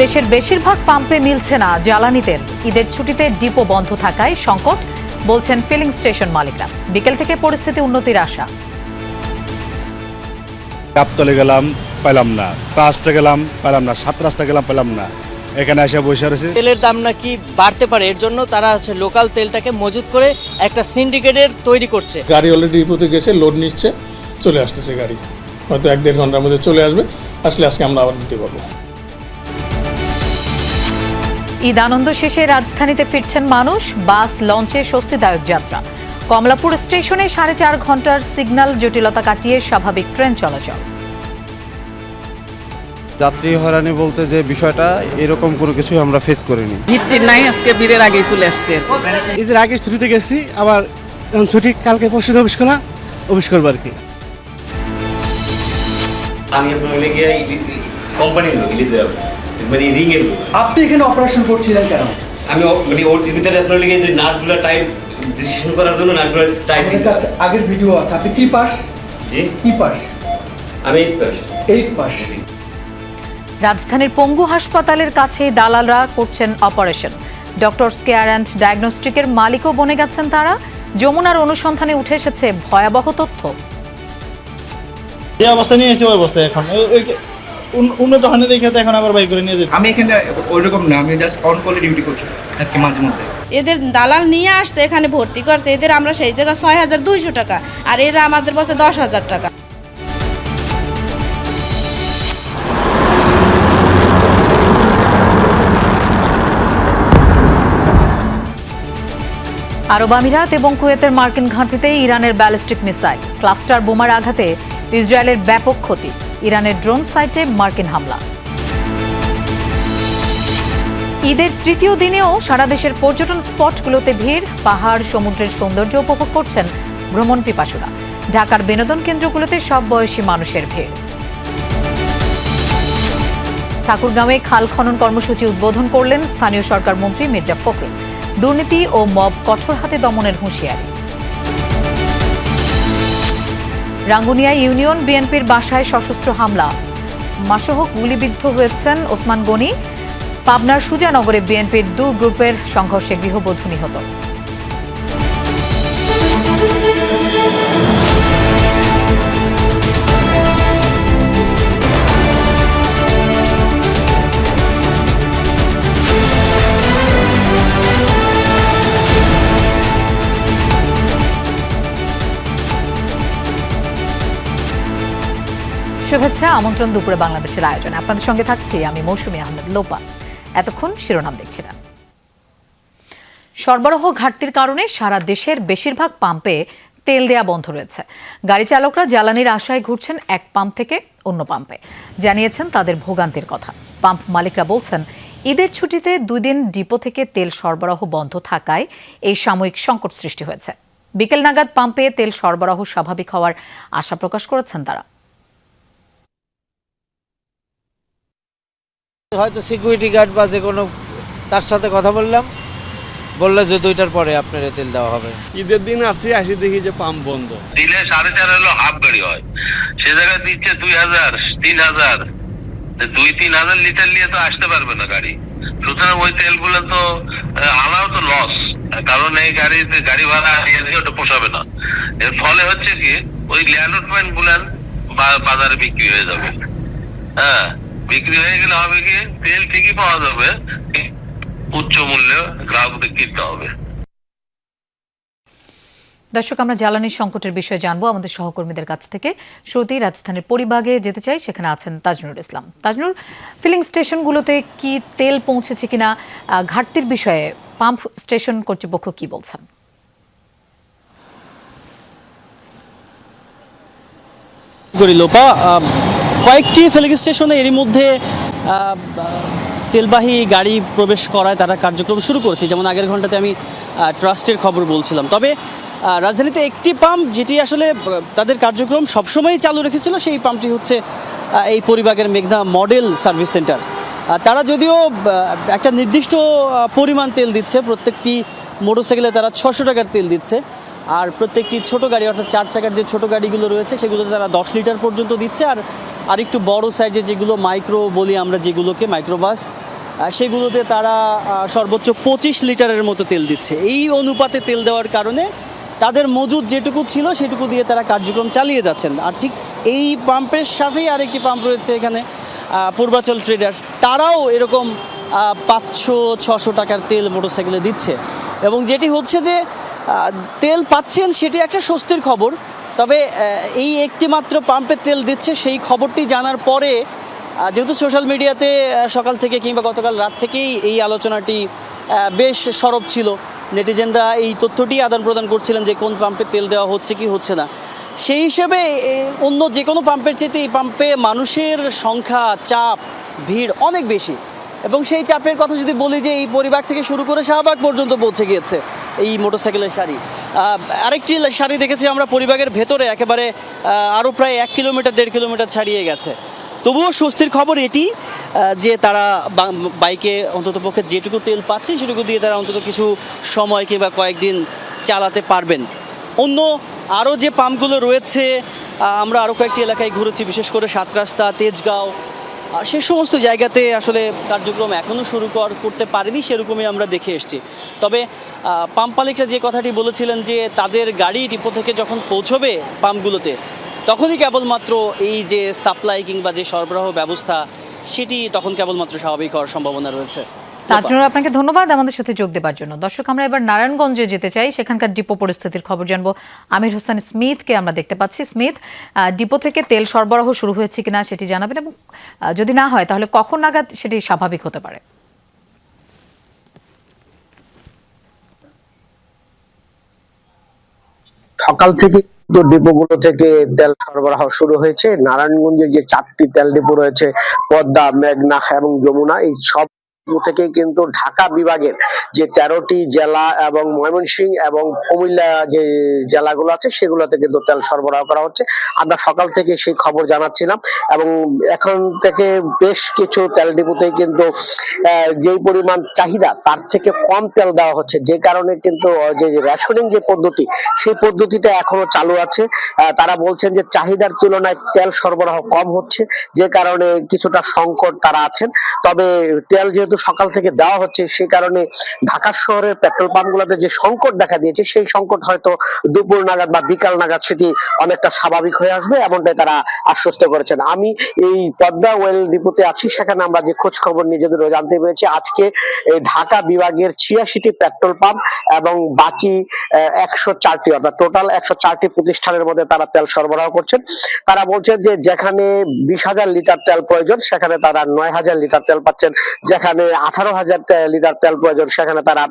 দেশের বেশিরভাগ পাম্পে মিলছে না জ্বালানি তেল। ঈদের ছুটিতে ডিপো বন্ধ থাকায় সংকট, বলছেন ফিলিং স্টেশন মালিকরা। বিকেল থেকে পরিস্থিতি উন্নতির আশা। গাবতলে গেলাম, পেলাম না। রাস্তা গেলাম, পেলাম না। 7 রাস্তা গেলাম, পেলাম না। এখানে এসে বসে রয়েছে। তেলের দাম নাকি বাড়তে পারে, এর জন্য তারা লোকাল তেলটাকে মজুত করে একটা সিন্ডিকেটের তৈরি করছে। গাড়ি অলরেডি ডিপোতে গেছে, লোড নিচ্ছে, চলে আসতেছে গাড়ি, হয়তো 1-1.5 ঘন্টার মধ্যে চলে আসবে। আসলে আজকে আমরা আবার দিতে পারবো। ঈদ আনন্দ শেষে রাজধানীতে ফিরছেন মানুষ। বাস লঞ্চে স্বস্তিদায়ক যাত্রা। কমলাপুর স্টেশনে 4.5 ঘন্টার সিগন্যাল জটিলতা কাটিয়ে স্বাভাবিক ট্রেন চলাচল। যাত্রী হয়রানি বলতে যে বিষয়টা, এরকম কোনো কিছুই আমরা ফেস করিনি। ভিড় নাই, আজকে ভিড়ের আগেই চলে আসছে। ঈদের আগে ছুটিতে গেছি, আবার ছুটি কালকে পরশু অফিস করবো আর কি। আমি আপনার লেগে কোম্পানির লোক মানে রিং এর লোক। আপনি এখানে অপারেশন করছিলেন কেন? আমি মানে ওর ভিতরে আপনার লেগে যে নাটগুলো টাইট ডিসিশন করার জন্য নাটগুলো টাইট দিতে আছে। আগের ভিডিও আছে। আপনি কি পাস? জি, কি পাস? আমি 8 পাস। 8 পাস। রাজধানীর পঙ্গু হাসপাতালের কাছে দালালরা করছেন অপারেশন। ডক্টরস কেয়ার অ্যান্ড ডায়াগনস্টিকের মালিকও বনে গেছেন তারা। যমুনার অনুসন্ধানে উঠে এসেছে ভয়াবহ তথ্য। যে অবস্থা নিয়ে এসে ওই অবস্থা এখন উন্নত হানে দেখে এখন আবার বাই করে নিয়ে যেতে। আমি এখানে ওইরকম না, আমি জাস্ট অন কলে ডিউটি করছি আর কি মাঝে মধ্যে। এদের দালাল নিয়ে আসছে, এখানে ভর্তি করছে। এদের আমরা সেই জায়গায় 6,200 টাকা, আর এরা আমাদের বলছে 10,000 টাকা। আরব আমিরাত এবং কুয়েতের মার্কিন ঘাঁটিতে ইরানের ব্যালিস্টিক মিসাইল। ক্লাস্টার বোমার আঘাতে ইসরায়েলের ব্যাপক ক্ষতি। ইরানের ড্রোন সাইটে মার্কিন হামলা। ঈদের তৃতীয় দিনেও সারা দেশের পর্যটন স্পটগুলোতে ভিড়। পাহাড়, সমুদ্রের সৌন্দর্য উপভোগ করছেন ভ্রমণ পিপাসুরা। ঢাকার বিনোদন কেন্দ্রগুলোতে সব বয়সী মানুষের ভিড়। ঠাকুরগাঁওয়ে খাল খনন কর্মসূচি উদ্বোধন করলেন স্থানীয় সরকার মন্ত্রী মির্জা ফখরুল। দুর্নীতি ও মব কঠোর হাতে দমনের হুঁশিয়ারি। রাঙ্গুনিয়া ইউনিয়ন বিএনপির বাসায় সশস্ত্র হামলা। মাসহ গুলিবিদ্ধ হয়েছেন ওসমান গনি। পাবনার সুজানগরে বিএনপির 2 গ্রুপের সংঘর্ষে গৃহবধূ নিহত। শুভেচ্ছা, আমন্ত্রণ দুপুরে বাংলাদেশের আয়োজনে। আপনাদের সঙ্গে থাকছি আমি মৌসুমী আহমেদ লোপা। এতক্ষণ শিরোনাম দেখছিলাম। সরবরাহ ঘাটতির কারণে সারা দেশের বেশিরভাগ পাম্পে তেল দেয়া বন্ধ রয়েছে। গাড়ি চালকরা জ্বালানির আশায় ঘুরছেন এক পাম্প থেকে অন্য পাম্পে। জানিয়েছেন তাদের ভোগান্তির কথা। পাম্প মালিকরা বলছেন, ঈদের ছুটিতে 2 দিন ডিপো থেকে তেল সরবরাহ বন্ধ থাকায় এই সাময়িক সংকট সৃষ্টি হয়েছে। বিকেল নাগাদ পাম্পে তেল সরবরাহ স্বাভাবিক হওয়ার আশা প্রকাশ করেছেন তারা। হয়তো সিকিউরিটি গার্ড বা যে কোনো তার সাথে কথা বললে যে 2টার পরে আপনার তেল দেওয়া হবে। ঈদের দিন আসি দেখি যে পাম্প বন্ধ। দিলে 4.5 হলো হাফ গাড়ি হয়, সে জায়গায় দিচ্ছে 2,000, 3,000, 2-3,000 লিটার নিয়ে তো আসতে পারবে না গাড়ি। সুতরাং ওই তেলগুলো তো আনাও তো লস, কারণ এই গাড়ি ভাড়া ওটা পোষাবে না। এর ফলে হচ্ছে কি, ওই ল্যান্ডমেন্ট গুলান বাজারে বিক্রি হয়ে যাবে। হ্যাঁ, বিক্রি হয়ে গেলে হবে কি, তেল ঠিকই পাওয়া যাবে, উচ্চ মূল্যে গ্রাহকদের কিনতে হবে। দর্শক, আমরা জ্বালানির সংকটের বিষয়ে জানবো আমাদের সহকর্মীদের কাছ থেকে। শুরুতেই রাজধানীর পরিবাগে যেতে চাই, সেখানে আছেন তাজনুর ইসলাম। তাজনুর, ফিলিং স্টেশনগুলোতে কি তেল পৌঁছেছে কিনা, ঘাটতির বিষয়ে পাম্প স্টেশন কর্তৃপক্ষ কি বলছেন? লোপা, কয়েকটি ফিলিং স্টেশনে এরই মধ্যে তেলবাহী গাড়ি প্রবেশ করায় তারা কার্যক্রম শুরু করেছে। যেমন আগের ঘন্টাতে আমি ট্রাস্টের খবর বলছিলাম। তবে রাজধানীতে একটি পাম্প যেটি আসলে তাদের কার্যক্রম সবসময়ই চালু রেখেছিল, সেই পাম্পটি হচ্ছে এই পরিবাগের মেঘনা মডেল সার্ভিস সেন্টার। তারা যদিও একটা নির্দিষ্ট পরিমাণ তেল দিচ্ছে, প্রত্যেকটি মোটরসাইকেলে তারা 600 টাকার তেল দিচ্ছে। আর প্রত্যেকটি ছোট গাড়ি অর্থাৎ 4 চাকার যে ছোট গাড়িগুলো রয়েছে সেগুলোতে তারা 10 লিটার পর্যন্ত দিচ্ছে। আর একটু বড় সাইজের যেগুলো মাইক্রো বলি আমরা, যেগুলোকে মাইক্রোবাস, সেগুলোতে তারা সর্বোচ্চ 25 লিটারের মতো তেল দিচ্ছে। এই অনুপাতে তেল দেওয়ার কারণে তাদের মজুদ যেটুকু ছিল সেটুকু দিয়ে তারা কার্যক্রম চালিয়ে যাচ্ছেন। আর ঠিক এই পাম্পের সাথেই আরেকটি পাম্প রয়েছে এখানে, পূর্বাচল ট্রেডার্স, তারাও এরকম 500-600 টাকার তেল মোটরসাইকেলে দিচ্ছে। এবং যেটি হচ্ছে যে তেল পাচ্ছেন সেটি একটা স্বস্তির খবর। তবে এই একটি মাত্র পাম্পে তেল দিচ্ছে সেই খবরটি জানার পরে, যেহেতু সোশ্যাল মিডিয়াতে সকাল থেকে কিংবা গতকাল রাত থেকেই এই আলোচনাটি বেশ সরব ছিল, নেটিজেনরা এই তথ্যটি আদান প্রদান করছিলেন যে কোন পাম্পে তেল দেওয়া হচ্ছে কি হচ্ছে না। সেই হিসেবে অন্য যে কোনো পাম্পের চাইতে এই পাম্পে মানুষের সংখ্যা, চাপ, ভিড় অনেক বেশি। এবং সেই চাপের কথা যদি বলি যে এই পরিবার থেকে শুরু করে শাহবাগ পর্যন্ত পৌঁছে গিয়েছে এই মোটরসাইকেলের সারি। আরেকটি সারি দেখেছি আমরা পরিবারের ভেতরে, একেবারে আরও প্রায় 1 কিলোমিটার 1.5 কিলোমিটার ছাড়িয়ে গেছে। তবুও স্বস্তির খবর এটি যে তারা বাইকে অন্ততপক্ষে যেটুকু তেল পাচ্ছে সেটুকু দিয়ে তারা অন্তত কিছু সময় কিংবা কয়েকদিন চালাতে পারবেন। অন্য আরও যে পাম্পগুলো রয়েছে, আমরা আরও কয়েকটি এলাকায় ঘুরেছি, বিশেষ করে 7 রাস্তা, তেজগাঁও, সে সমস্ত জায়গাতে আসলে কার্যক্রম এখনও শুরু করতে পারেনি, সেরকমই আমরা দেখে এসেছি। তবে পাম্প মালিকরা যে কথাটি বলেছিলেন যে তাদের গাড়ি ডিপো থেকে যখন পৌঁছবে পাম্পগুলোতে, তখনই কেবলমাত্র এই যে সাপ্লাই কিংবা যে সরবরাহ ব্যবস্থা সেটি তখন কেবলমাত্র স্বাভাবিক হওয়ার সম্ভাবনা রয়েছে। তার জন্য আপনাকে ধন্যবাদ আমাদের সাথে যোগ দেওয়ার জন্য। দর্শক, আমরা এবার নারায়ণগঞ্জে যেতে চাই, সেখানকার ডিপো পরিস্থিতির খবর জানবো। আমির হোসেন স্মিথকে আমরা দেখতে পাচ্ছি। স্মিথ, ডিপো থেকে তেল সরবরাহ শুরু হয়েছে কিনা সেটি জানাবেন, এবং যদি না হয় তাহলে কখন নাগাদ সেটি স্বাভাবিক হতে পারে? সকাল থেকে ডিপোগুলো থেকে তেল সরবরাহ শুরু হয়েছে। নারায়ণগঞ্জের যে 4টি তেল ডিপো রয়েছে, পদ্মা, মেঘনা এবং যমুনা, এই সব থেকে কিন্তু ঢাকা বিভাগের যে 13টি জেলা এবং ময়মনসিংহ এবং কুমিল্লা যে জেলাগুলো আছে সেগুলোতে কিন্তু তেল সরবরাহ করা হচ্ছে। আমরা সকাল থেকে সেই খবর জানাচ্ছিলাম এবং এখন থেকে বেশ কিছু তেল ডিপোতেই কিন্তু যেই পরিমাণ চাহিদা তার থেকে কম তেল দেওয়া হচ্ছে, যে কারণে কিন্তু যে রেশনিং যে পদ্ধতি সেই পদ্ধতিটা এখনো চালু আছে। তারা বলছেন যে চাহিদার তুলনায় তেল সরবরাহ কম হচ্ছে, যে কারণে কিছুটা সংকট তারা আছেন। তবে তেল যেহেতু সকাল থেকে দেওয়া হচ্ছে, সে কারণে ঢাকা শহরের পেট্রোল পাম্পগুলোতে যে সংকট দেখা দিয়েছে সেই সংকট হয়তো দুপুর নাগাদ বা বিকাল নাগাদ সেটি অনেকটা স্বাভাবিক হয়ে আসবে, এমনটাই তারা আশ্বস্ত করেছেন। আমি এই পদ্মা ওয়েল ডিপোতে আছি, সেখানে আমরা যে খোঁজ খবর নিজেদের জানতে পেরেছি আজকে এই ঢাকা বিভাগের 86টি পেট্রোল পাম্প এবং বাকি 104টি, অর্থাৎ টোটাল 104টি প্রতিষ্ঠানের মধ্যে তারা তেল সরবরাহ করছেন। তারা বলছেন যে যেখানে 20,000 লিটার তেল প্রয়োজন সেখানে তারা 9,000 লিটার তেল পাচ্ছেন, যেখানে 18,000 লিটার তেল প্রয়োজন সেখানে তারা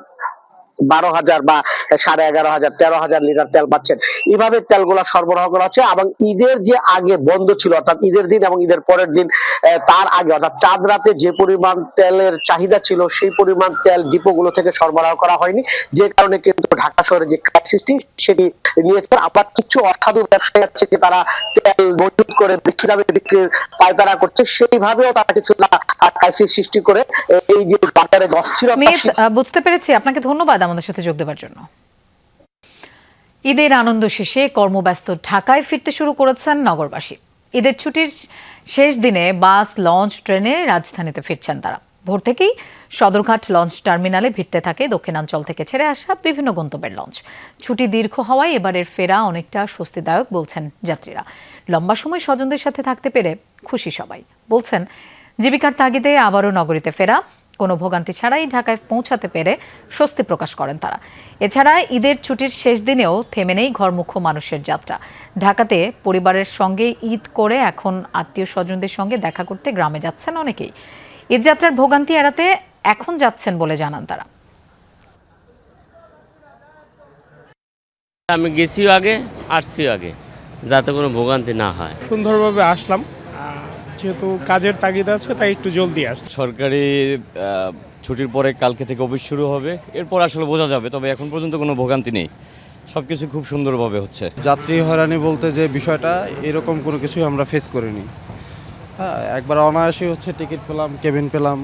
12,000 বা 11,500, 13,000 লিটার তেল পাচ্ছেন। এইভাবে তেলগুলা সরবরাহ করা হচ্ছে। এবং ঈদের যে আগে বন্ধ ছিল, অর্থাৎ ঈদের দিন এবং ঈদের পরের দিন, তার আগে অর্থাৎ চাঁদ রাতে যে পরিমাণ তেলের চাহিদা ছিল সেই পরিমাণ তেল ডিপোগুলো থেকে সরবরাহ করা হয়নি, যে কারণে কিন্তু ঢাকা শহরে যে ক্রাইসিসটি সেটি নিয়েছে। আবার কিছু অসাধু ব্যবসায়ী আছে যে তারা তেল মজুত করে বেশি দামে বিক্রির পায়তারা করছে, সেইভাবেও তারা কিছুটা ক্রাইসিস সৃষ্টি করে এই যে বাজারে অস্থিরতা। স্মিথ, বুঝতে পেরেছি, আপনাকে ধন্যবাদ আমাদের সাথে যোগ দেওয়ার জন্য। ঈদের আনন্দ শেষে কর্মব্যস্ত ঢাকায় ফিরতে শুরু করেছেন নগরবাসী। ঈদের ছুটির শেষ দিনে বাস, লঞ্চ, ট্রেনে রাজধানীতে ফিরছেন তারা। ভোর থেকেই সদরঘাট লঞ্চ টার্মিনালে ভিড়তে থাকে দক্ষিণাঞ্চল থেকে ছেড়ে আসা বিভিন্ন গন্তব্যের লঞ্চ। ছুটি দীর্ঘ হওয়ায় এবারের ফেরা অনেকটা স্বস্তিদায়ক বলছেন যাত্রীরা। লম্বা সময় স্বজনদের সাথে থাকতে পেরে খুশি সবাই। বলছেন জীবিকার তাগিদে আবারও নগরীতে ফেরা, কোনো ভোগান্তি ছাড়াই ঢাকায় পৌঁছাতে পেরে স্বস্তি প্রকাশ করেন তারা। এছাড়া ঈদের ছুটির শেষ দিনেও থেমে নেই ঘরমুখো মানুষের যাত্রা। ঢাকাতে পরিবারের সঙ্গে ঈদ করে এখন আত্মীয় স্বজনদের সঙ্গে দেখা করতে গ্রামে যাচ্ছেন অনেকেই। ঈদ যাত্রার ভোগান্তি এড়াতে এখন যাচ্ছেন বলে জানান তারা। আমি গেছিও আগে, আসছিও আগে, যাতে কোনো ভোগান্তি না হয়। সুন্দরভাবে আসলাম, যেহেতু কাজের তাগিদ আছে তাই একটু জলদি আসলাম। সরকারি ছুটির পরে কালকে থেকে অফিস শুরু হবে, এরপর আসলে বোঝা যাবে। তবে এখন পর্যন্ত কোনো ভোগান্তি নেই, সবকিছু খুব সুন্দরভাবে হচ্ছে। যাত্রী হয়রানি বলতে যে বিষয়টা, এরকম কোনো কিছুই আমরা ফেস করিনি। হ্যাঁ, একবার অনায়াসে হচ্ছে টিকিট পেলাম, কেবিন পেলাম।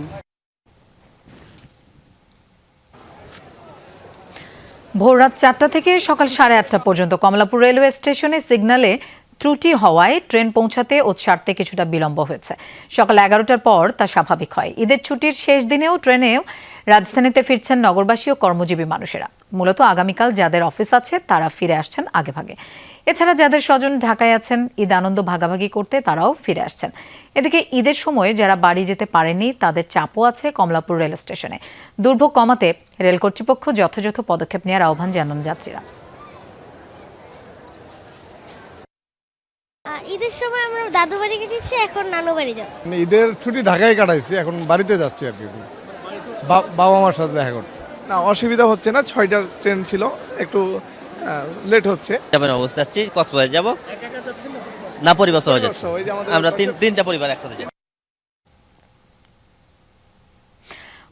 ভোর রাত 4টা থেকে সকাল 8:30 পর্যন্ত কমলাপুর রেলওয়ে স্টেশনে সিগন্যালে ত্রুটি হওয়ায় ট্রেন পৌঁছাতে ও ছাড়তে কিছুটা বিলম্ব হয়েছে। সকাল 11টার পর তা স্বাভাবিক হয়। ঈদের ছুটির শেষ দিনেও ট্রেনেও রাজধানীতে ফিরছেন নগরবাসী ও কর্মজীবী মানুষেরা। মূলত আগামীকাল যাদের অফিস আছে তারা ফিরে আসছেন আগেভাগে। এছাড়া যাদের স্বজন ঢাকায় আছেন, ঈদ আনন্দ ভাগাভাগি করতে তারাও ফিরে আসছেন। এদিকে ঈদের সময় যারা বাড়ি যেতে পারেননি তাদের চাপও আছে কমলাপুর রেল স্টেশনে। দুর্ভোগ কমাতে রেল কর্তৃপক্ষ যথাযথ পদক্ষেপ নেওয়ার আহ্বান জানান যাত্রীরা। ঈদের সময় আমরা দাদু বাড়ি কেটেছি, এখন নানু বাড়ি যাব। ঈদের ছুটি ঢাকায় কাটাইছি, এখন বাড়িতে যাচ্ছি আর কি, বাবা মার সাথে দেখা করতে। না, অসুবিধা হচ্ছে না, 6টার ট্রেন ছিল, একটু লেট হচ্ছে। যাবেন অবস্থা যাচ্ছি, কক্সবাজার যাব না, পরিবার সহ যাচ্ছি। আমরা তিনটা পরিবার একসাথে যাব।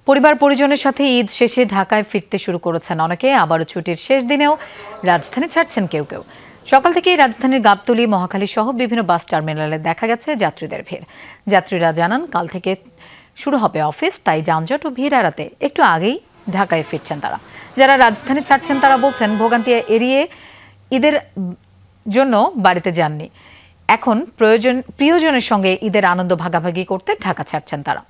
পরিবার পরিজনের সাথে ঈদ শেষে ঢাকায় ফিরতে শুরু করেছেন অনেকে, আবারও ছুটির শেষ দিনেও রাজধানী ছাড়ছেন কেউ কেউ। সকাল থেকেই রাজধানীর গাবতলী, মহাখালী সহ বিভিন্ন বাস টার্মিনালে দেখা গেছে যাত্রীদের ভিড়। যাত্রীরা জানান কাল থেকে শুরু হবে অফিস, তাই যানজট ও ভিড় এড়াতে একটু আগেই ঢাকায় ফিরছেন তারা। যারা রাজধানী ছাড়ছেন তারা বলছেন ভোগান্তি এড়িয়ে ঈদের জন্য বাড়িতে যাননি, এখন প্রিয়জনের সঙ্গে ঈদের আনন্দ ভাগাভাগি করতে ঢাকা ছাড়ছেন তারা।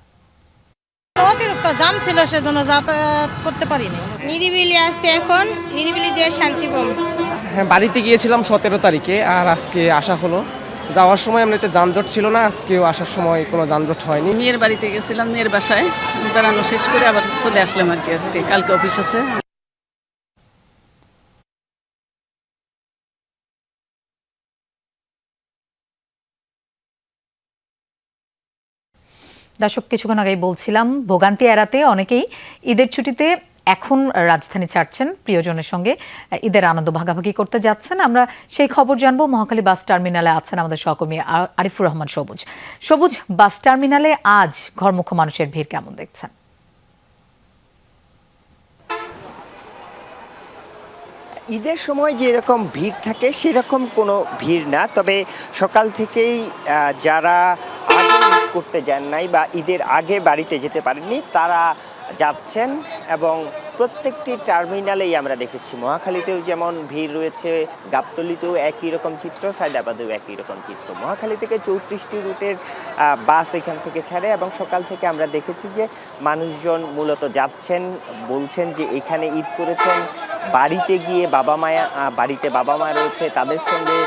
অতিরিক্ত জাম ছিল, সেজন্য যাতায়াত করতে পারিনি। নিরিবিলি আছে, এখন নিরিবিলি যে শান্তি পাবো। হ্যাঁ, বাড়িতে গিয়েছিলাম 17 তারিখে, আর আজকে আসা হলো। যাওয়ার সময় এমনিতে যানজট ছিল না, আজকেও আসার সময় কোনো যানজট হয়নি। মেয়ের বাড়িতে গেছিলাম, মেয়ের বাসায় বেড়ানো শেষ করে আবার চলে আসলাম আর কি। আজকে কালকে অফিস আছে। দর্শক, কিছুক্ষণ আগেই বলছিলাম ভোগান্তি এড়াতে অনেকেই ঈদের ছুটিতে এখন রাজধানী ছাড়ছেন, প্রিয়জনের সঙ্গে ঈদের আনন্দ ভাগাভাগি করতে যাচ্ছেন। আমরা সেই খবর জানবো। মহাখালী বাস টার্মিনালে আছেন আমাদের সহকর্মী আরিফুর রহমান সবুজ। সবুজ, বাস টার্মিনালে আজ ঘরমুখ মানুষের ভিড় কেমন দেখছেন? ঈদের সময় যেরকম ভিড় থাকে সেরকম কোনো ভিড় না, তবে সকাল থেকেই যারা আগে ঈদ করতে যান নাই বা ঈদের আগে বাড়িতে যেতে পারেননি তারা যাচ্ছেন, এবং প্রত্যেকটি টার্মিনালেই আমরা দেখেছি। মহাখালীতেও যেমন ভিড় রয়েছে, গাবতলীতেও একই রকম চিত্র, সায়দাবাদেও একই রকম চিত্র। মহাখালী থেকে 34টি রুটের বাস এখান থেকে ছাড়ে, এবং সকাল থেকে আমরা দেখেছি যে মানুষজন মূলত যাচ্ছেন, বলছেন যে এখানে ঈদ করেছেন, বাড়িতে গিয়ে বাড়িতে বাবা মা রয়েছে তাদের সঙ্গে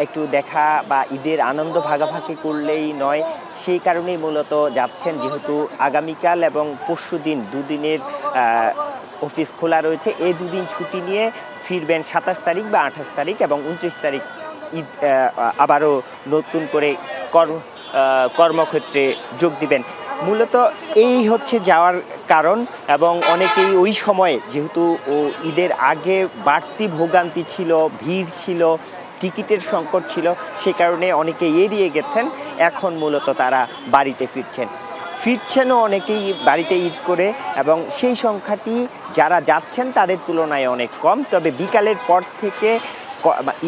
একটু দেখা বা ঈদের আনন্দ ভাগাভাগি করলেই নয়, সেই কারণেই মূলত যাচ্ছেন। যেহেতু আগামীকাল এবং পরশুদিন দুদিনের অফিস খোলা রয়েছে, এই দুদিন ছুটি নিয়ে ফিরবেন 27 তারিখ বা 28 তারিখ, এবং 29 তারিখ ঈদ আবারও নতুন করে কর্মক্ষেত্রে যোগ দিবেন। মূলত এই হচ্ছে যাওয়ার কারণ, এবং অনেকেই ওই সময়ে যেহেতু ঈদের আগে বাড়তি ভোগান্তি ছিল, ভিড় ছিল, টিকিটের সংকট ছিল, সে কারণে অনেকে এড়িয়ে গেছেন। এখন মূলত তারা বাড়িতে ফিরছেনও অনেকেই বাড়িতে ঈদ করে, এবং সেই সংখ্যাটি যারা যাচ্ছেন তাদের তুলনায় অনেক কম। তবে বিকালের পর থেকে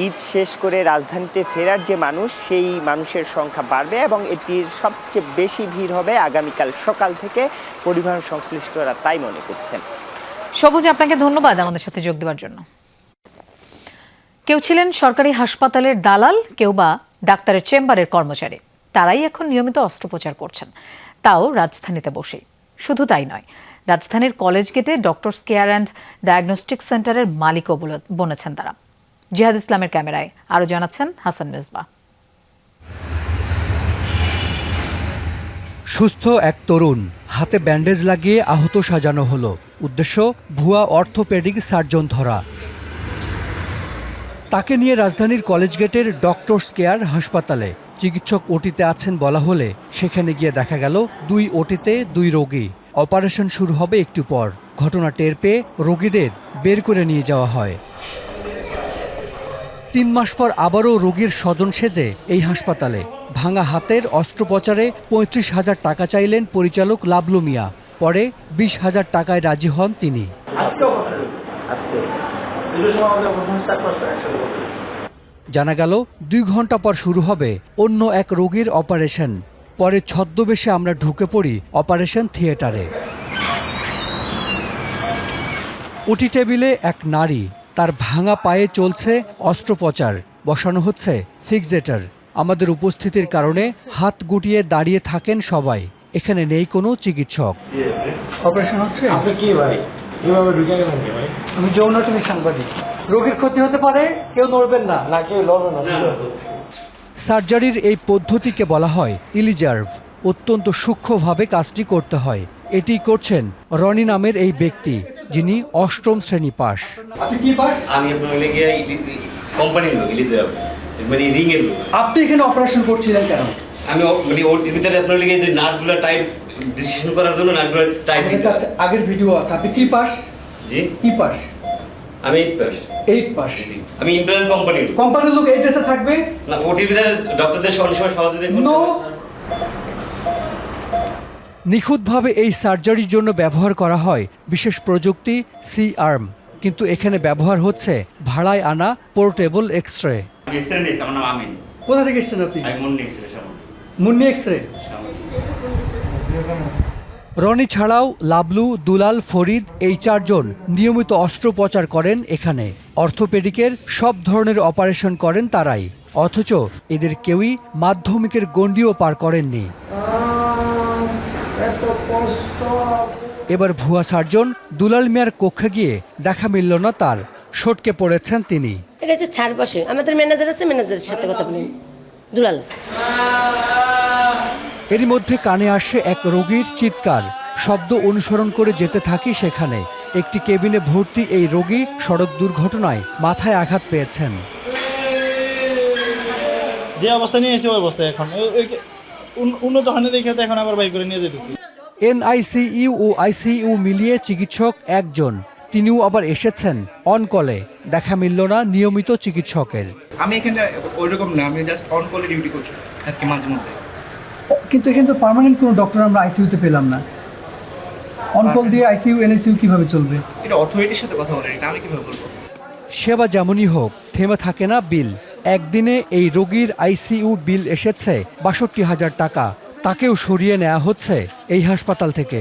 ঈদ শেষ করে রাজধানীতে ফেরার যে মানুষ, সেই মানুষের সংখ্যা বাড়বে, এবং এটির সবচেয়ে বেশি ভিড় হবে আগামীকাল সকাল থেকে, পরিবহন সংশ্লিষ্টরা তাই মনে করছেন। সবুজ, আপনাকে ধন্যবাদ আমাদের সাথে যোগ দেওয়ার জন্য। কেউ ছিলেন সরকারি হাসপাতালের দালাল, কেউ বা ডাক্তারের চেম্বারের কর্মচারী, তারাই এখন নিয়মিত অস্ত্রোপচার করছেন, তাও রাজধানীতে বসে। শুধু তাই নয়, রাজধানীর কলেজ গেটে ডক্টরস কেয়ার অ্যান্ড ডায়াগনস্টিক সেন্টারের মালিকও বনেছেন তারা। জিহাদ ইসলামের ক্যামেরায় আরও জানাচ্ছেন হাসান মেজবা। সুস্থ এক তরুণ, হাতে ব্যান্ডেজ লাগিয়ে আহত সাজানো হলো, উদ্দেশ্য ভুয়া অর্থোপেডিক সার্জন ধরা। তাকে নিয়ে রাজধানীর কলেজ গেটের ডক্টরস কেয়ার হাসপাতালে চিকিৎসক ওটিতে আছেন বলা হলে সেখানে গিয়ে দেখা গেল 2 ওটিতে 2 রোগী। অপারেশন শুরু হবে একটু পর। ঘটনা টের পেয়ে রোগীদের বের করে নিয়ে যাওয়া হয়। 3 মাস পর আবারও রোগীর স্বজন সেজে এই হাসপাতালে ভাঙা হাতের অস্ত্রোপচারে 35,000 টাকা চাইলেন পরিচালক লাবলু মিয়া। পরে 20,000 টাকায় রাজি হন তিনি। জানা গেল 2 ঘন্টা পর শুরু হবে অন্য এক রোগীর অপারেশন। পরে ছদ্মবেশে আমরা ঢুকে পড়ি অপারেশন থিয়েটারে। ওটি টেবিলে এক নারী, তার ভাঙা পায়ে চলছে অস্ত্রোপচার। বসানো হচ্ছে ফিক্সেটর। আমাদের উপস্থিতির কারণে হাত গুটিয়ে দাঁড়িয়ে থাকেন সবাই। এখানে নেই কোনো চিকিৎসক। অপারেশন হচ্ছে? আপনি কি ভাই এভাবে ঢুকে গেলেন ভাই? আমি যৌনটমি সাংবাদিক। রোগীর ক্ষতি হতে পারে, কেউ নড়বেন না। না, কেউ লড়বে না। সার্জারির এই পদ্ধতিকে বলা হয় ইলিজার্ভ। অত্যন্ত সূক্ষ্মভাবে কাজটি করতে হয়। এটি করছেন রনি নামের এই ব্যক্তি, যিনি 8ম শ্রেণী পাস। আপনি কি পাস? আমি আপনার লেগে কোম্পানির লোক ইলিজার মানে রিং এর লোক। আপনি এখানে অপারেশন করছিলেন কেন? আমি মানে ওর ভিতরে আপনার লেগে যে নাটগুলো টাইট ডিসিশন করার জন্য নাটগুলো টাইট দিতে আচ্ছা, আগের ভিডিও আছে। আপনি কি পাস? জি কি পাস? আমি 8 পাস। 8 পাস। আমি ইমপ্ল্যান্ট কোম্পানির লোক এই ড্রেসে থাকবে না? ওটির ভিতরে ডক্টরদের সহযোগিতা নো। নিখুঁতভাবে এই সার্জারির জন্য ব্যবহার করা হয় বিশেষ প্রযুক্তি C-arm, কিন্তু এখানে ব্যবহার হচ্ছে ভাড়ায় আনা পোর্টেবল এক্স-রে। আমার নাম আমিন। কোথা থেকে এসেছেন আপনি? আমি মুন্নি এক্স-রে সামনে। মুন্নি এক্স-রে। রনি ছাড়াও লাবলু, দুলাল, ফরিদ এই 4 জন নিয়মিত অস্ত্রোপচার করেন এখানে। অর্থোপেডিকের সব ধরনের অপারেশন করেন তারাই, অথচ এদের কেউই মাধ্যমিকের গণ্ডিও পার করেননি। এবার ভুয়া সার্জন দুলাল মিয়ার কক্ষে গিয়ে দেখা মিলল না তার। সটকে পড়েছেন তিনি। এটা হচ্ছে ছাড় বসে, আমাদের ম্যানেজার আছে, ম্যানেজারের সাথে কথা বলেন। দুলাল এরই মধ্যে কানে আসে এক রোগীর চিৎকার। শব্দ অনুসরণ করে যেতে থাকি সেখানে। একটি কেবিনে ভর্তি এই রোগী সড়ক দুর্ঘটনায় মাথায় আঘাত পেয়েছেন। যে অবস্থা নিয়ে এসে ওই অবস্থায় এখন উন্নত হানি দেখে তো এখন আবার বাই করে নিয়ে যেতেছি। NICU ও ICU মিলিয়ে চিকিৎসক 1 জন। তিনিও আবার এসেছেন অন কলে। দেখা মিলল না নিয়মিত চিকিৎসকের। আমি এখানে ওইরকম না, আমি জাস্ট অন কলে ডিউটি করছি আর কি মাঝে মধ্যে। কিন্তু এখানে তো পার্মানেন্ট কোনো ডক্টর আমরা আইসিইউতে পেলাম না। অন কল দিয়ে আইসিইউ NICU কিভাবে চলবে? এটা অথরিটির সাথে কথা বলেন, এটা আমি কিভাবে বলবো? সেবা যেমনই হোক, থেমে থাকে না বিল। একদিনে এই রোগীর ICU বিল এসেছে ৬২,০০০ টাকা। তাকেও সরিয়ে নেওয়া হচ্ছে এই হাসপাতাল থেকে।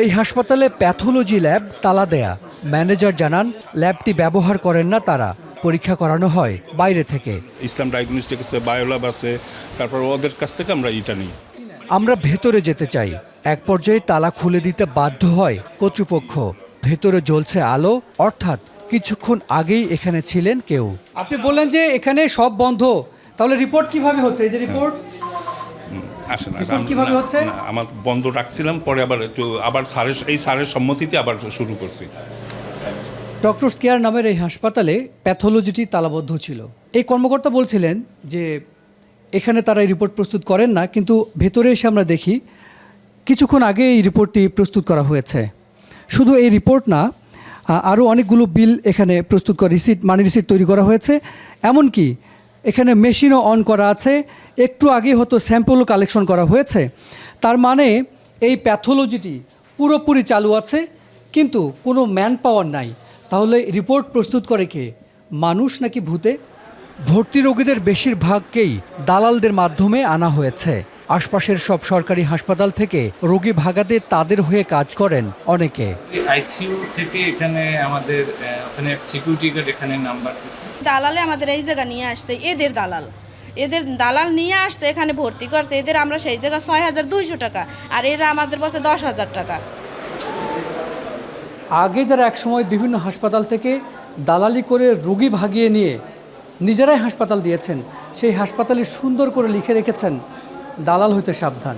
এই হাসপাতালে প্যাথোলজি ল্যাব তালা দেয়া। ম্যানেজার জানান ল্যাবটি ব্যবহার করেন না তারা। পরীক্ষা করানো হয় বাইরে থেকে। ইসলাম ডায়াগনস্টিক আছে, বায়োল্যাব আছে, তারপর ওদের কাছ থেকে আমরা এটা নিই। আমরা ভেতরে যেতে চাই, এক পর্যায়ে তালা খুলে দিতে বাধ্য হয় কর্তৃপক্ষ। ভেতরে জ্বলছে আলো, অর্থাৎ কিছুক্ষণ আগেই এখানে ছিলেন কেউ। আপনি বললেন যে এখানে সব বন্ধ, তাহলে রিপোর্ট কিভাবে হচ্ছে? এই যে রিপোর্ট আসে না, কিভাবে হচ্ছে? আমার বন্ধ রাখছিলাম, পরে আবার স্যারের সম্মতিতে আবার শুরু করছি। ডক্টর কেয়ার নামের এই হাসপাতালে প্যাথোলজিটি তালাবদ্ধ ছিল। এই কর্মকর্তা বলছিলেন যে এখানে তারা এই রিপোর্ট প্রস্তুত করেন না, কিন্তু ভেতরে এসে আমরা দেখি কিছুক্ষণ আগে এই রিপোর্টটি প্রস্তুত করা হয়েছে। শুধু এই রিপোর্ট না, আরও অনেকগুলো বিল এখানে প্রস্তুত করা, মানি রিসিট তৈরি করা হয়েছে। এমনকি এখানে মেশিনও অন করা আছে। একটু আগে হয়তো স্যাম্পলও কালেকশন করা হয়েছে। তার মানে এই প্যাথোলজিটি পুরোপুরি চালু আছে, কিন্তু কোনো ম্যান পাওয়ার নাই। তাহলে রিপোর্ট প্রস্তুত করে কে, মানুষ নাকি ভূতে? ভর্তি রোগীদের বেশিরভাগকেই দালালদের মাধ্যমে আনা হয়েছে। আশপাশের সব সরকারি হাসপাতাল থেকে রোগী ভাগাতে তাদের হয়ে কাজ করেন অনেকে। আইসিইউ থেকে এখানে আমাদের ওখানে সিকিউরিটি গার্ড এখানে নাম্বার দিছে। দালালে আমাদের এই জায়গা নিয়ে আসছে, এদের দালাল নিয়ে আসছে, এখানে ভর্তি করছে। এদের আমরা সেই জায়গা ৬,২০০ টাকা, আর এরা আমাদের বলছে ১০,০০০ টাকা। আগে যারা একসময় বিভিন্ন হাসপাতাল থেকে দালালি করে রোগী ভাগিয়ে নিয়ে নিজেরাই হাসপাতাল দিয়েছেন, সেই হাসপাতালে সুন্দর করে লিখে রেখেছেন দালাল হইতে সাবধান।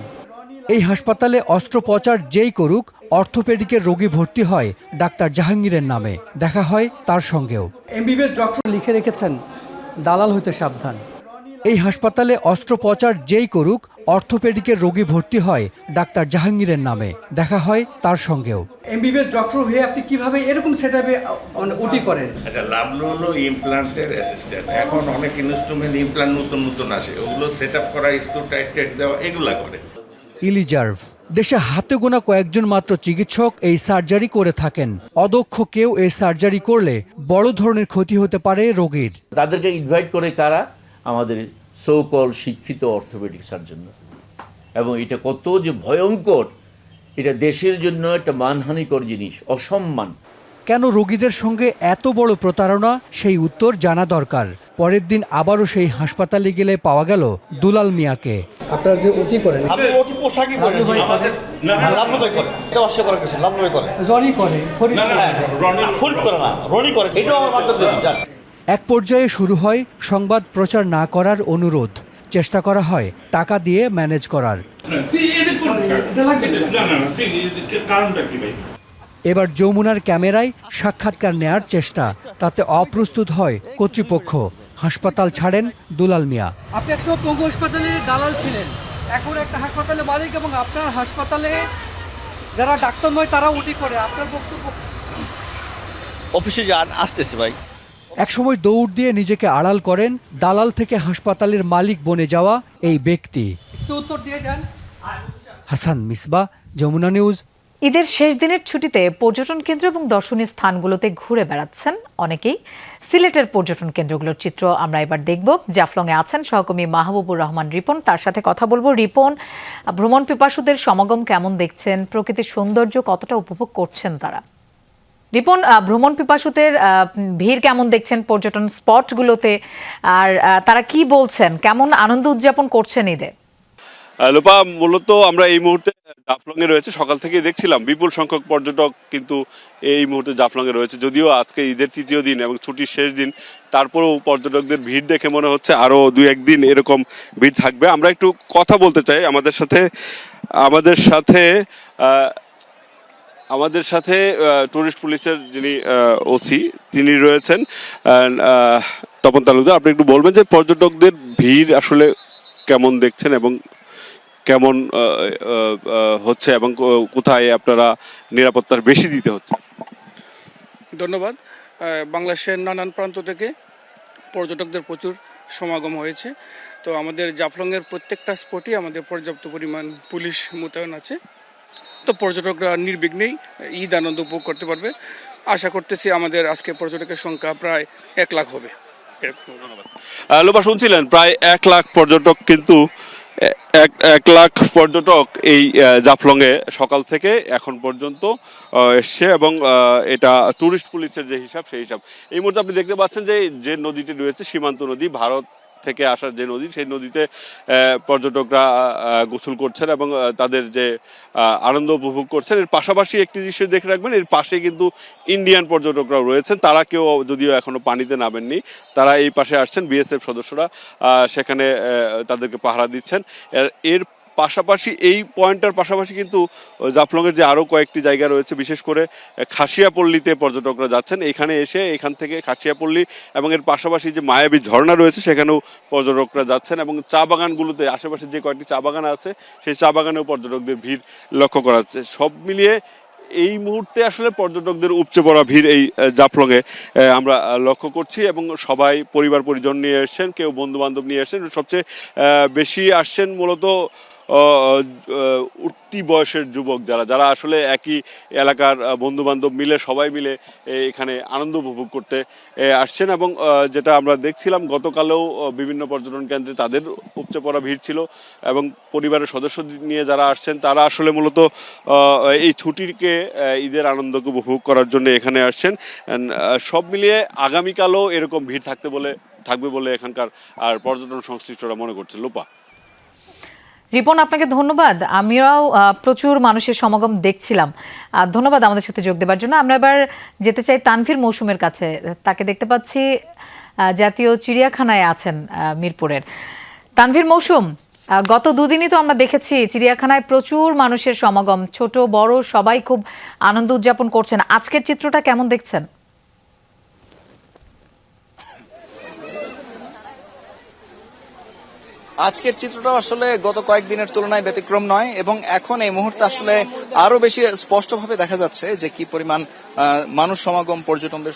এই হাসপাতালে অস্ত্রোপচার যেই করুক, অর্থোপেডিকের রোগী ভর্তি হয় ডাক্তার জাহাঙ্গীরের নামে। দেখা হয় তার সঙ্গেও। MBBS ডক্টর লিখে রেখেছেন দালাল হইতে সাবধান। এই হাসপাতালে অস্ত্রোপচার যেই করুক, অর্থোপেডিকের রোগী ভর্তি হয় ডাক্তার জাহাঙ্গীরের নামে। দেখা হয় তার সঙ্গেও। MBBS ডক্টর হয়ে আপনি কিভাবে এরকম সেটআপে ওটি করেন? এটা লাভলু হলো ইমপ্লান্টের অ্যাসিস্ট্যান্ট। এখন অনেক ইনস্ট্রুমেন্ট ইমপ্লান্ট নতুন আসে, ওগুলো সেটআপ করা, স্ক্রু টাইট দেওয়া, এগুলা করে। ইলিজার্ভ। দেশে হাতে গোনা কয়েকজন মাত্র চিকিৎসক এই সার্জারি করে থাকেন। অদক্ষ কেউ এই সার্জারি করলে বড় ধরনের ক্ষতি হতে পারে রোগীর। তাদেরকে ইনভাইট করে কারা? আমাদের সো-কল শিক্ষিত অর্থোপেডিক সার্জন। এবং এটা কত যে ভয়ঙ্কর, এটা দেশের জন্য একটা মানহানিকর জিনিস, অসম্মান। কেন রোগীদের সঙ্গে এত বড় প্রতারণা, সেই উত্তর জানা দরকার। পরের দিন আবারও সেই হাসপাতালে গেলে পাওয়া গেল দুলাল মিয়াকে। আপনারা যে ওটি করেন, আমি ওটি পোশাকই পরে আমাদের লাভলুবাই করে, এটা অস্বীকার করেছে, লাভলুবাই করে, জনি করে, ফরিদ করে না, রনি করে, এটাও আমার বাধ্যতা। এক পর্যায়ে শুরু হয় সংবাদ প্রচার না করার অনুরোধ। চেষ্টা করা হয় টাকা দিয়ে ম্যানেজ করার। এবার যমুনার ক্যামেরায় সাক্ষাৎকার নেয়ার চেষ্টা, তাতে অপ্রস্তুত হয় কর্তৃপক্ষ। হাসপাতাল ছাড়েন দুলাল মিয়া। আপনি একসময় পঙ্গু হাসপাতালের দালাল ছিলেন, এখন একটা হাসপাতালের মালিক, এবং আপনার হাসপাতালে যারা ডাক্তার নয় তারা ওটি করে। আপনার বক্তব্য? অফিসে যান, আসতেছে ভাই। একসময় দৌড় দিয়ে নিজেকে আড়াল করেন দালাল থেকে হাসপাতালের মালিক বনে যাওয়া এই ব্যক্তি। একটু উত্তর দিয়ে যান। হাসান মিসবা, যমুনা নিউজ। ঈদের শেষ দিনের ছুটিতে পর্যটন কেন্দ্র এবং দর্শনীয় স্থানগুলোতে ঘুরে বেড়াচ্ছেন অনেকেই। সিলেটের পর্যটন কেন্দ্রগুলোর চিত্র আমরা এবার দেখব। জাফলংয়ে আছেন সহকর্মী মাহবুবুর রহমান রিপন, তার সাথে কথা বলবো। রিপন, ভ্রমণ পিপাসুদের সমাগম কেমন দেখছেন? প্রকৃতির সৌন্দর্য কতটা উপভোগ করছেন তারা? রিপন, ভ্রমণ পিপাসুদের ভিড় কেমন দেখছেন পর্যটন স্পটগুলোতে, আর তারা কি বলছেন, কেমন আনন্দ উদযাপন করছেন ঈদে? লোপা, মূলত আমরা এই মুহূর্তে জাফলংয়ে রয়েছে, সকাল থেকেই দেখছিলাম বিপুল সংখ্যক পর্যটক কিন্তু এই মুহূর্তে জাফলংয়ে রয়েছে। যদিও আজকে ঈদের তৃতীয় দিন এবং ছুটির শেষ দিন, তারপরেও পর্যটকদের ভিড় দেখে মনে হচ্ছে আরও 2-1 দিন এরকম ভিড় থাকবে। আমরা একটু কথা বলতে চাই আমাদের সাথে টুরিস্ট পুলিশের যিনি ওসি তিনি রয়েছেন, তপন তালুকদার। আপনি একটু বলবেন যে পর্যটকদের ভিড় আসলে কেমন দেখছেন এবং কেমন হচ্ছে এবং কোথায় আপনারা নিরাপত্তার বেশি দিতে হচ্ছে? ধন্যবাদ। বাংলাদেশের নানান প্রান্ত থেকে পর্যটকদের প্রচুর সমাগম হয়েছে। তো আমাদের জাফলংয়ের প্রত্যেকটা স্পটে আমাদের পর্যাপ্ত পরিমাণ পুলিশ মোতায়েন আছে। তো পর্যটকরা নির্বিঘ্নেই ঈদ আনন্দ উপভোগ করতে পারবে। আশা করতেছি আমাদের আজকে পর্যটকের সংখ্যা প্রায় 1 লাখ হবে। লোপা, শুনছিলেন প্রায় 1 লাখ পর্যটক, কিন্তু 1 লাখ পর্যটক এই জাফলংয়ে সকাল থেকে এখন পর্যন্ত এসছে এবং এটা টুরিস্ট পুলিশের যে হিসাব সেই হিসাব। এই মুহূর্তে আপনি দেখতে পাচ্ছেন যে নদীটি রয়েছে, সীমান্ত নদী, ভারত থেকে আসার যে নদী, সেই নদীতে পর্যটকরা গোসল করছেন এবং তাদের যে আনন্দ উপভোগ করছেন। এর পাশাপাশি একটি দৃশ্য দেখে রাখবেন, এর পাশে কিন্তু ইন্ডিয়ান পর্যটকরাও রয়েছেন। তারা কেউ যদিও এখনো পানিতে নামেননি, তারা এই পাশে আসছেন। বিএসএফ সদস্যরা সেখানে তাদেরকে পাহারা দিচ্ছেন। এর পাশাপাশি এই পয়েন্টটার পাশাপাশি কিন্তু জাফলংয়ের যে আরও কয়েকটি জায়গা রয়েছে, বিশেষ করে খাসিয়াপল্লীতে পর্যটকরা যাচ্ছেন। এখান থেকে খাসিয়াপল্লী এবং এর পাশাপাশি যে মায়াবী ঝর্ণা রয়েছে সেখানেও পর্যটকরা যাচ্ছেন এবং চা বাগানগুলোতে, আশেপাশে যে কয়েকটি চা বাগান আছে সেই চা বাগানেও পর্যটকদের ভিড় লক্ষ্য করা যাচ্ছে। সব মিলিয়ে এই মুহূর্তে আসলে পর্যটকদের উপচে পড়া ভিড় এই জাফলংয়ে আমরা লক্ষ্য করছি এবং সবাই পরিবার পরিজন নিয়ে এসছেন, কেউ বন্ধু বান্ধব নিয়ে এসছেন। সবচেয়ে বেশি আসছেন মূলত উঠতি বয়সের যুবক, যারা আসলে একই এলাকার বন্ধু বান্ধব মিলে সবাই মিলে এখানে আনন্দ উপভোগ করতে আসছেন। এবং যেটা আমরা দেখছিলাম গতকালেও বিভিন্ন পর্যটন কেন্দ্রে তাদের উপচে পড়া ভিড় ছিল এবং পরিবারের সদস্য নিয়ে যারা আসছেন তারা আসলে মূলত এই ছুটিকে, ঈদের আনন্দকে উপভোগ করার জন্য এখানে আসছেন। সব মিলিয়ে আগামীকালও এরকম ভিড় থাকবে বলে এখানকার আর পর্যটন সংশ্লিষ্টরা মনে করছেন। লোপা। রিপন, আপনাকে ধন্যবাদ। আমরাও প্রচুর মানুষের সমাগম দেখছিলাম। ধন্যবাদ আমাদের সাথে যোগ দেওয়ার জন্য। আমরা এবার যেতে চাই তানভীর মৌসুমের কাছে। তাকে দেখতে পাচ্ছি জাতীয় চিড়িয়াখানায় আছেন মিরপুরের। তানভীর মৌসুম, গত দুদিনই তো আমরা দেখেছি চিড়িয়াখানায় প্রচুর মানুষের সমাগম, ছোট বড় সবাই খুব আনন্দ উদযাপন করছেন। আজকের চিত্রটা কেমন দেখছেন? আজকের চিত্রটা আসলে গত কয়েকদিনের তুলনায় ব্যতিক্রম নয় এবং এখন এই মুহূর্তে আসলে আরো বেশি স্পষ্টভাবে দেখা যাচ্ছে যে কি পরিমাণ মানুষ সমাগম, পর্যটকদের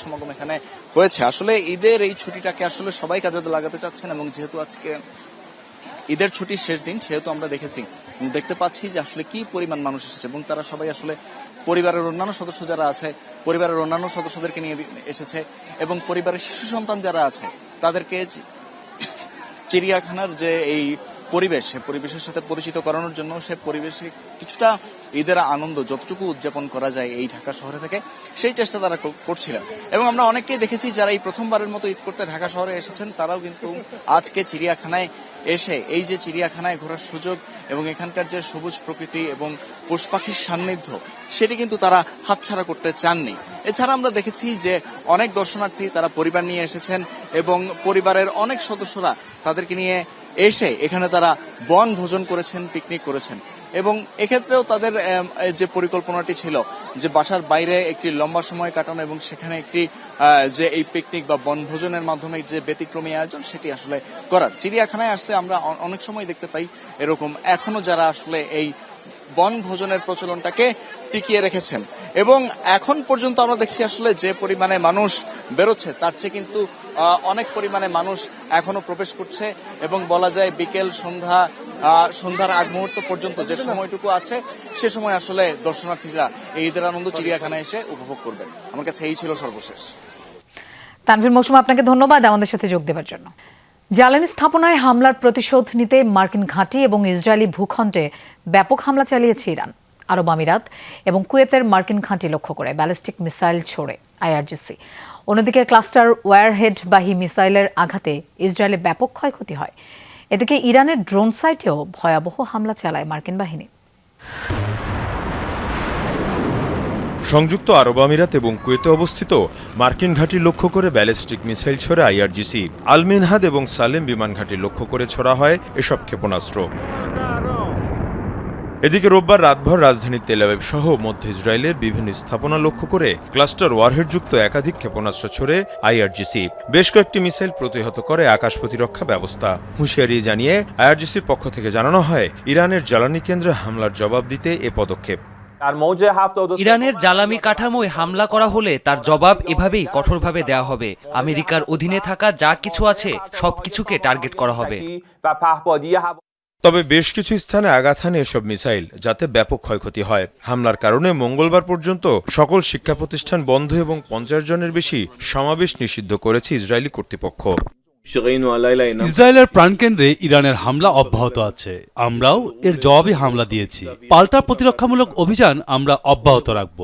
সমাগম এখানে হয়েছে। আসলে ঈদের এই ছুটিটাকে আসলে সবাই কাজে লাগাতে চাচ্ছেন এবং যেহেতু আজকে ঈদের ছুটির শেষ দিন সেহেতু আমরা দেখতে পাচ্ছি যে আসলে কি পরিমাণ মানুষ এসেছে এবং তারা সবাই আসলে পরিবারের অন্যান্য সদস্য যারা আছে, পরিবারের অন্যান্য সদস্যদেরকে নিয়ে এসেছে এবং পরিবারের শিশু সন্তান যারা আছে তাদেরকে চিড়িয়াখানার যে এই পরিবেশ, সে পরিবেশের সাথে পরিচিত করানোর জন্য সে পরিবেশে কিছুটা ঈদের আনন্দ যতটুকু উদযাপন করা যায় এই ঢাকা শহরে থেকে সেই চেষ্টা তারা করছিলেন। এবং আমরা অনেককেই দেখেছি যারা এই প্রথমবারের মতো ঈদ করতে ঢাকা শহরে এসেছেন, তারাও কিন্তু আজকে চিড়িয়াখানায় এসে এই যে চিড়িয়াখানায় ঘোরার সুযোগ এবং এখানকার যে সবুজ প্রকৃতি এবং পশু পাখির সান্নিধ্য, সেটি কিন্তু তারা হাতছাড়া করতে চাননি। এছাড়া আমরা দেখেছি যে অনেক দর্শনার্থী তারা পরিবার নিয়ে এসেছেন এবং পরিবারের অনেক সদস্যরা তাদেরকে নিয়ে এসে এখানে তারা বন ভোজন করেছেন, পিকনিক করেছেন। এবং এক্ষেত্রেও তাদের যে পরিকল্পনাটি ছিল যে বাসার বাইরে একটি লম্বা সময় কাটানো এবং সেখানে একটি যে এই পিকনিক বা বনভোজনের মাধ্যমে যে ব্যতিক্রমী আয়োজন সেটি আসলে করার। চিড়িয়াখানায় আসলে আমরা অনেক সময় দেখতে পাই এরকম এখনো যারা আসলে এই বনভোজনের প্রচলনটাকে টিকিয়ে রেখেছেন। এবং এখন পর্যন্ত আমরা দেখছি আসলে যে পরিমাণে মানুষ বেরোচ্ছে তার চেয়ে কিন্তু অনেক পরিমাণে মানুষ এখনো প্রবেশ করছে এবং বলা যায় বিকেল সন্ধ্যার আগ মুহূর্ত পর্যন্ত যে সময়টুকু আছে সে সময় আসলে দর্শনার্থীরা এই ঈদের আনন্দ চিড়িয়াখানায় এসে উপভোগ করবেন। আমার কাছে এই ছিল সর্বশেষ। তানভীর মৌসুম, আপনাকে ধন্যবাদ আমাদের সাথে যোগ দেওয়ার জন্য। জ্বালানি স্থাপনায় হামলার প্রতিশোধ নিতে মার্কিন ঘাঁটি এবং ইসরায়েলি ভূখণ্ডে ব্যাপক হামলা চালিয়েছে ইরান। আরব আমিরাত এবং কুয়েতের মার্কিন ঘাঁটি লক্ষ্য করে ব্যালিস্টিক মিসাইল ছোড়ে আইআরজিসি। অন্যদিকে ক্লাস্টার ওয়ারহেডবাহী মিসাইলের আঘাতে ইসরায়েলে ব্যাপক ক্ষয়ক্ষতি হয়। এদিকে ইরানের ড্রোন সাইটেও ভয়াবহ হামলা চালায় মার্কিন বাহিনী। সংযুক্ত আরব আমিরাত এবং কুয়েতে অবস্থিত মার্কিন ঘাঁটি লক্ষ্য করে ব্যালিস্টিক মিসাইল ছোড়ে আইআরজিসি। আল মিনহাদ এবং সালেম বিমান ঘাঁটি লক্ষ্য করে ছোড়া হয় এসব ক্ষেপণাস্ত্র। এদিকে রোববার রাতভর রাজধানী তেল আবিব সহ মধ্য ইসরায়েলের বিভিন্ন স্থাপনা লক্ষ্য করে ক্লাস্টার ওয়ারহেডযুক্ত একাধিক ক্ষেপণাস্ত্র ছোড়ে আইআরজিসি। বেশ কয়েকটি মিসাইল প্রতিহত করে আকাশ প্রতিরক্ষা ব্যবস্থা। হুঁশিয়ারি জানিয়ে আইআরজিসির পক্ষ থেকে জানানো হয় ইরানের জ্বালানি কেন্দ্রে হামলার জবাব দিতে এ পদক্ষেপ। ইরানের জ্বালানি কাঠামোয় হামলা করা হলে তার জবাব এভাবেই কঠোরভাবে দেওয়া হবে। আমেরিকার অধীনে থাকা যা কিছু আছে সবকিছুকে টার্গেট করা হবে। তবে বেশ কিছু স্থানে আঘাত হানে এসব মিসাইল, যাতে ব্যাপক ক্ষয়ক্ষতি হয়। হামলার কারণে মঙ্গলবার পর্যন্ত সকল শিক্ষা প্রতিষ্ঠান বন্ধ এবং 50 জনের বেশি সমাবেশ নিষিদ্ধ করেছে ইসরায়েলি কর্তৃপক্ষ। ইসরায়েলের প্রাণকেন্দ্রে ইরানের হামলা অব্যাহত আছে। আমরাও এর জবাবে হামলা দিয়েছি। পাল্টা প্রতিরক্ষামূলক অভিযান আমরা অব্যাহত রাখব।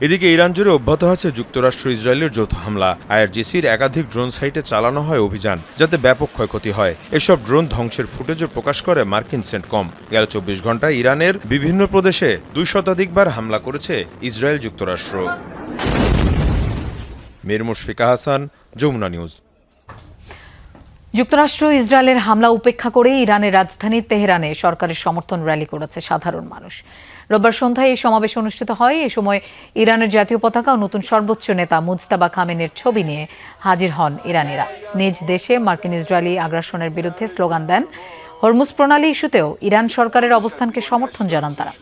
এদিকে ইরান জুড়ে অব্যাহত আছে যুক্তরাষ্ট্র ইসরায়েলের যৌথ হামলা। আইআরজিসির একাধিক ড্রোন সাইটে চালানো হয় অভিযান, যাতে ব্যাপক ক্ষয়ক্ষতি হয়। এসব ড্রোন ধ্বংসের ফুটেজও প্রকাশ করে মার্কিন সেন্টকম। গেল 24 ঘন্টায় ইরানের বিভিন্ন প্রদেশে 2 শতাধিকবার হামলা করেছে ইসরায়েল যুক্তরাষ্ট্র। মীর মুশফিকা হাসান, যমুনা নিউজ। যুক্তরাষ্ট্র ইসরায়েলের হামলা উপেক্ষা করে ইরানের রাজধানী তেহরানে সরকারের সমর্থন র্যালি করেছে সাধারণ মানুষ। রোববার সন্ধ্যায় এই সমাবেশ অনুষ্ঠিত হয়। এ সময় ইরানের জাতীয় পতাকা ও নতুন সর্বোচ্চ নেতা মুজতাবা খামেনির ছবি নিয়ে হাজির হন ইরানিরা। নিজ দেশে মার্কিন ইসরায়েলি আগ্রাসনের বিরুদ্ধে স্লোগান দেন। হরমুজ প্রণালী ইস্যুতেও ইরান সরকারের অবস্থানকে সমর্থন জানান তারা।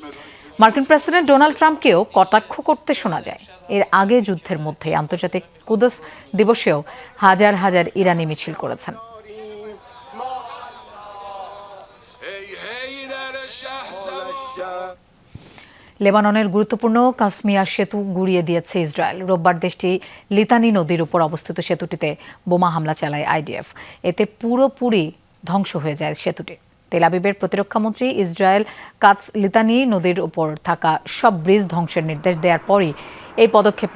মার্কিন প্রেসিডেন্ট ডোনাল্ড ট্রাম্পকেও কটাক্ষ করতে শোনা যায়। এর আগে যুদ্ধের মধ্যে আন্তর্জাতিক কুদস দিবসেও হাজার হাজার ইরানি মিছিল করেছেন। লেবাননের গুরুত্বপূর্ণ কাসমিয়া সেতু গুড়িয়ে দিয়েছে ইসরায়েল। রোববার দেশটি লিতানি নদীর উপর অবস্থিত সেতুটিতে বোমা হামলা চালায় আইডিএফ। এতে পুরোপুরি ধ্বংস হয়ে যায় সেতুটি। তেল আবিবের প্রতিরক্ষামন্ত্রী ইসরায়েল কাতস লিতানি নদীর উপর থাকা সব ব্রিজ ধ্বংসের নির্দেশ দেওয়ার পরই এই পদক্ষেপ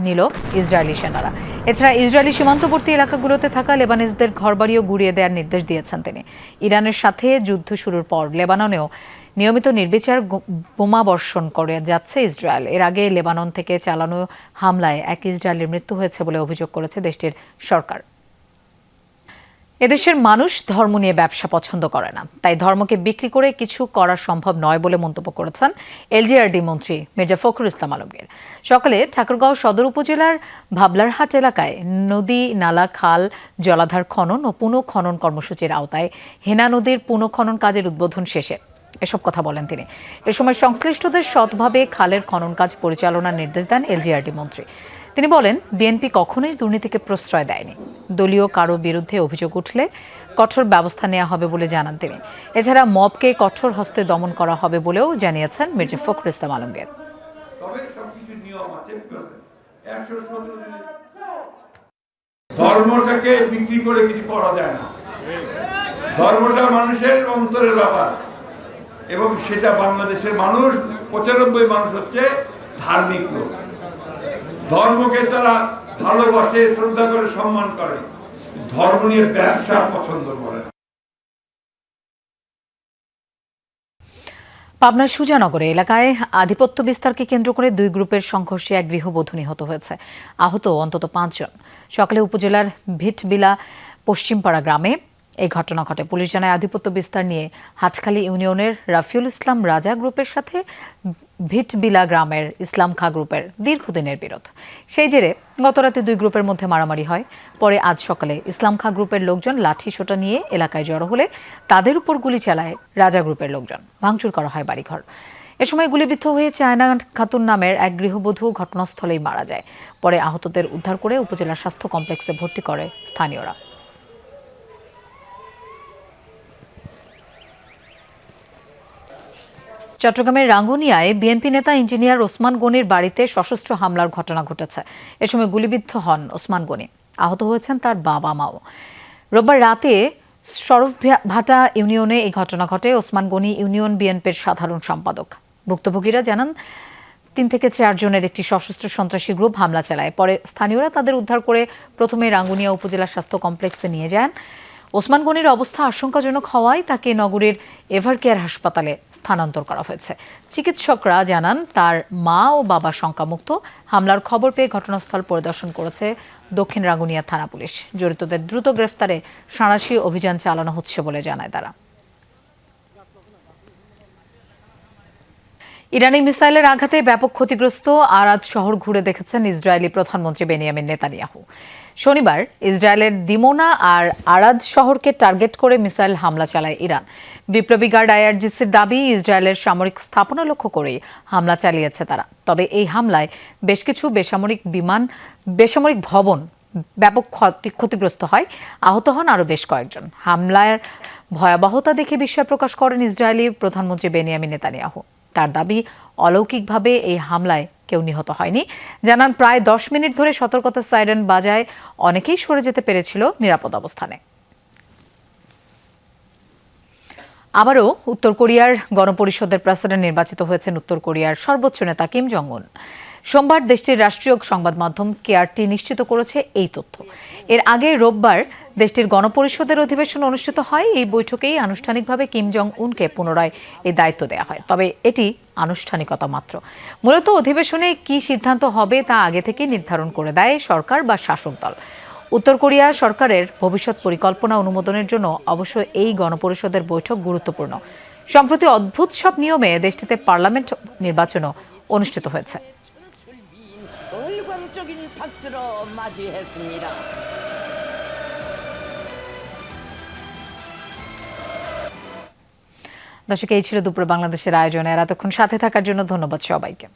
নিল ইসরায়েলি সেনারা। এছাড়া ইসরায়েলি সীমান্তবর্তী এলাকাগুলোতে থাকা লেবানিজদের ঘরবাড়িও গুড়িয়ে দেওয়ার নির্দেশ দিয়েছেন তিনি। ইরানের সাথে যুদ্ধ শুরুর পর লেবাননেও নিয়মিত নির্বিচার বোমা বর্ষণ করে যাচ্ছে ইসরায়েল। এর আগে লেবানন থেকে চালানো হামলায় এক ইসরায়েলের মৃত্যু হয়েছে বলে অভিযোগ করেছে দেশটির সরকার। এদেশের মানুষ ধর্ম নিয়ে ব্যবসা পছন্দ করে না, তাই ধর্মকে বিক্রি করে কিছু করা সম্ভব নয় বলে মন্তব্য করেছেন এলজিআরডি মন্ত্রী মির্জা ফখরুল ইসলাম আলমগীর। সকালে ঠাকুরগাঁও সদর উপজেলার ভাবলারহাট এলাকায় নদী, নালা, খাল, জলাধার খনন ও পুনঃখনন কর্মসূচির আওতায় হেনা নদীর পুনঃখনন কাজের উদ্বোধন শেষে এসব কথা বলেন তিনি। এ সময় সংশ্লিষ্টদের সৎভাবে খালের খনন কাজ পরিচালনার নির্দেশ দেন এলজিআরডি মন্ত্রী। তিনি বলেন, বিএনপি কখনোই দুর্নীতিকে প্রশ্রয় দেয়নি। দলীয় কারো বিরুদ্ধে অভিযোগ উঠলে কঠোর ব্যবস্থা নেওয়া হবে বলে জানান তিনি। এছাড়া মবকে কঠোর হস্তে দমন করা হবে বলেও জানিয়েছেন মির্জা ফখরুল ইসলাম আলমগীর। ধর্মটাকে বিক্রি করে কিছু করা যায় না। ধর্মটা মানুষের অন্তরের ব্যাপার এবং সেটা বাংলাদেশের মানুষ ৯৫ মানুষ হচ্ছে ধার্মিক লোক। ধর্মকে তারা ভালোবাসে, শ্রদ্ধা করে, সম্মান করে, ধর্ম নিয়ে ব্যবসা পছন্দ করে। পাবনার সুজানগরে এলাকায় আধিপত্য বিস্তারকে কেন্দ্র করে দুই গ্রুপের সংঘর্ষে এক গৃহবধূ নিহত হয়েছে, আহত অন্তত ৫ জন। সকালে উপজেলার ভিটবিলা পশ্চিমপাড়া গ্রামে এই ঘটনা ঘটে। পুলিশ জানায় আধিপত্য বিস্তার নিয়ে হাটখালী ইউনিয়নের রাফিউল ইসলাম রাজা গ্রুপের সাথে ভিটবিলা গ্রামের ইসলাম খা গ্রুপের দীর্ঘদিনের বিরোধ। সেই জেরে গতরাতে দুই গ্রুপের মধ্যে মারামারি হয়। পরে আজ সকালে ইসলাম খা গ্রুপের লোকজন লাঠি সোঁটা নিয়ে এলাকায় জড়ো হলে তাদের উপর গুলি চালায় রাজা গ্রুপের লোকজন। ভাঙচুর করা হয় বাড়িঘর। এ সময় গুলিবিদ্ধ হয়ে চায়না খাতুন নামের এক গৃহবধূ ঘটনাস্থলেই মারা যায়। পরে আহতদের উদ্ধার করে উপজেলা স্বাস্থ্য কমপ্লেক্সে ভর্তি করে স্থানীয়রা। চট্টগ্রামের রাঙ্গুনিয়ায় বিএনপি নেতা ইঞ্জিনিয়ার ওসমান গনির বাড়িতে সশস্ত্র হামলার ঘটনা ঘটেছে। এ সময় গুলিবিদ্ধ হন ওসমান গনি। আহত হয়েছেন তার বাবা মাও। রোববার রাতে সরফভাটা ইউনিয়নে এই ঘটনা ঘটে। ওসমান গনি ইউনিয়ন বিএনপির সাধারণ সম্পাদক। ভুক্তভোগীরা জানান ৩ থেকে ৪ জনের একটি সশস্ত্র সন্ত্রাসী গ্রুপ হামলা চালায়। পরে স্থানীয়রা তাদের উদ্ধার করে প্রথমে রাঙ্গুনিয়া উপজেলা স্বাস্থ্য কমপ্লেক্সে নিয়ে যান। ওসমান গনির অবস্থা আশঙ্কাজনক হওয়ায় তাকে নগরীর এভারকেয়ার হাসপাতালে স্থানান্তর করা হয়েছে। চিকিৎসকরা জানান তার মা ও বাবা শঙ্কামুক্ত। হামলার খবর পেয়ে ঘটনাস্থল পরিদর্শন করেছে দক্ষিণ রাঙ্গুনিয়া থানা পুলিশ। জড়িতদের দ্রুত গ্রেফতারে সাঁড়াশি অভিযান চালানো হচ্ছে বলে জানায় তারা। ইরানি মিসাইলের আঘাতে ব্যাপক ক্ষতিগ্রস্ত আরাদ শহর ঘুরে দেখেছেন ইসরায়েলি প্রধানমন্ত্রী বেনিয়ামিন নেতানিয়াহু। শনিবার ইসরায়েলের দিমোনা আর আরাদ শহরকে টার্গেট করে মিসাইল হামলা চালায় ইরান। বিপ্লবী গার্ড আইআরজিসির দাবি, ইসরায়েলের সামরিক স্থাপনা লক্ষ্য করেই হামলা চালিয়েছে তারা। তবে এই হামলায় বেশ কিছু বেসামরিক ভবন ব্যাপক ক্ষতিগ্রস্ত হয়। আহত হন আরও বেশ কয়েকজন। হামলার ভয়াবহতা দেখে বিস্ময় প্রকাশ করেন ইসরায়েলি প্রধানমন্ত্রী বেনিয়ামিন নেতানিয়াহু। তার দাবি, অলৌকিকভাবে এই হামলায় কেউ নিহত হয়নি। জানান, প্রায় 10 মিনিট ধরে সতর্কতা সাইরেন বাজায় অনেকেই সরে যেতে পেরেছিল নিরাপদ অবস্থানে। আবারও উত্তর কোরিয়ার গণপরিষদের প্রেসিডেন্ট নির্বাচিত হয়েছেন উত্তর কোরিয়ার সর্বোচ্চ নেতা কিম জং উন। সোমবার দেশটির রাষ্ট্রীয় সংবাদ মাধ্যম কেআরটি নিশ্চিত করেছে এই তথ্য। এর আগে রোববার দেশটির গণপরিষদের অধিবেশন অনুষ্ঠিত হয়। এই বৈঠকেই আনুষ্ঠানিকভাবে কিম জং উনকে পুনরায় এই দায়িত্ব দেওয়া হয়। তবে এটি আনুষ্ঠানিকতা মাত্র। মূলত অধিবেশনে কি সিদ্ধান্ত হবে তা আগে থেকে নির্ধারণ করে দেয় সরকার বা শাসক দল। উত্তর কোরিয়া সরকারের ভবিষ্যৎ পরিকল্পনা অনুমোদনের জন্য অবশ্য এই গণপরিষদের বৈঠক গুরুত্বপূর্ণ। সম্প্রতি অদ্ভুত সব নিয়মে দেশটিতে পার্লামেন্ট নির্বাচনও অনুষ্ঠিত হয়েছে। দর্শক, এই ছিল দুপুরে বাংলাদেশের আয়োজনে। আর এতক্ষণ সাথে থাকার জন্য ধন্যবাদ সবাইকে।